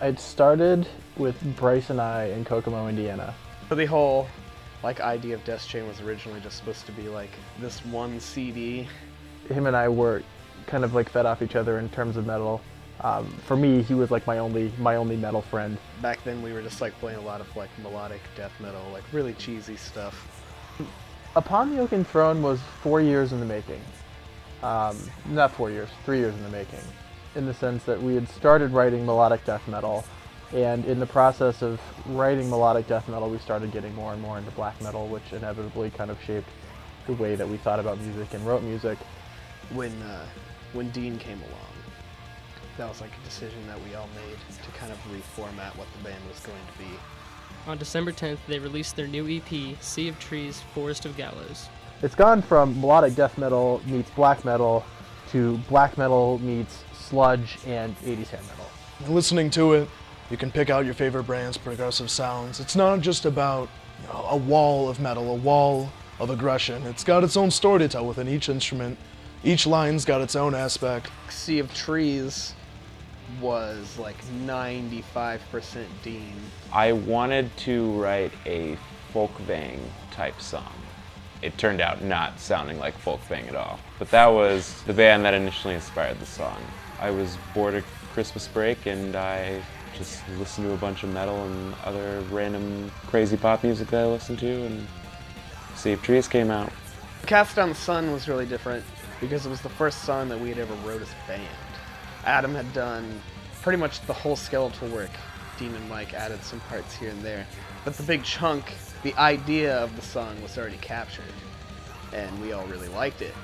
I'd started with Bryce and I in Kokomo, Indiana. So the whole idea of Deschain was originally just supposed to be this one CD. Him and I were kind of fed off each other in terms of metal. For me, he was my only metal friend. Back then we were just playing a lot of melodic death metal, really cheesy stuff. Upon the Oaken Throne was 4 years in the making. Not 4 years, 3 years in the making. In the sense that we had started writing melodic death metal, and in the process of writing melodic death metal, we started getting more and more into black metal, which inevitably kind of shaped the way that we thought about music and wrote music. When Dean came along, that was a decision that we all made to kind of reformat what the band was going to be. On December 10th, they released their new EP, Sea of Trees, Forrest of Gallows. It's gone from melodic death metal meets black metal to black metal meets sludge and 80s hair metal. Listening to it, you can pick out your favorite band's progressive sounds. It's not just about a wall of metal, a wall of aggression. It's got its own story to tell within each instrument. Each line's got its own aspect. Sea of Trees was 95% Dean. I wanted to write a folk bang type song. It turned out not sounding like folk bang at all. But that was the band that initially inspired the song. I was bored at Christmas break and I just listened to a bunch of metal and other random crazy pop music that I listened to, and Sea of Trees came out. Cast Down the Sun was really different because it was the first song that we had ever wrote as a band. Adam had done pretty much the whole skeletal work. Dean and Mike added some parts here and there. But the big chunk, the idea of the song was already captured, and we all really liked it.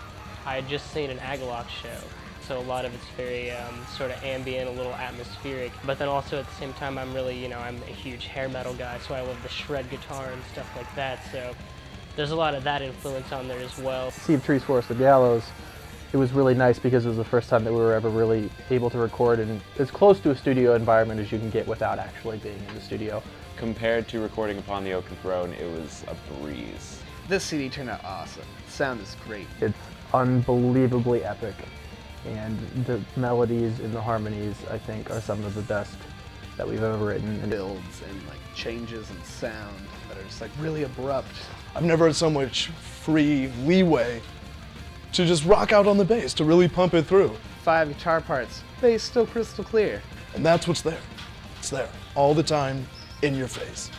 I had just seen an Agalloch show, so a lot of it's very sort of ambient, a little atmospheric, but then also at the same time I'm really, I'm a huge hair metal guy, so I love the shred guitar and stuff like that, so there's a lot of that influence on there as well. Sea of Trees, Forrest of Gallows, it was really nice because it was the first time that we were ever really able to record in as close to a studio environment as you can get without actually being in the studio. Compared to recording Upon the Oaken Throne, it was a breeze. This CD turned out awesome. The sound is great. It's unbelievably epic, and the melodies and the harmonies, I think, are some of the best that we've ever written. And builds and changes in sound that are just really abrupt. I've never had so much free leeway to just rock out on the bass, to really pump it through. 5 guitar parts, bass still crystal clear. And that's what's there. It's there, all the time, in your face.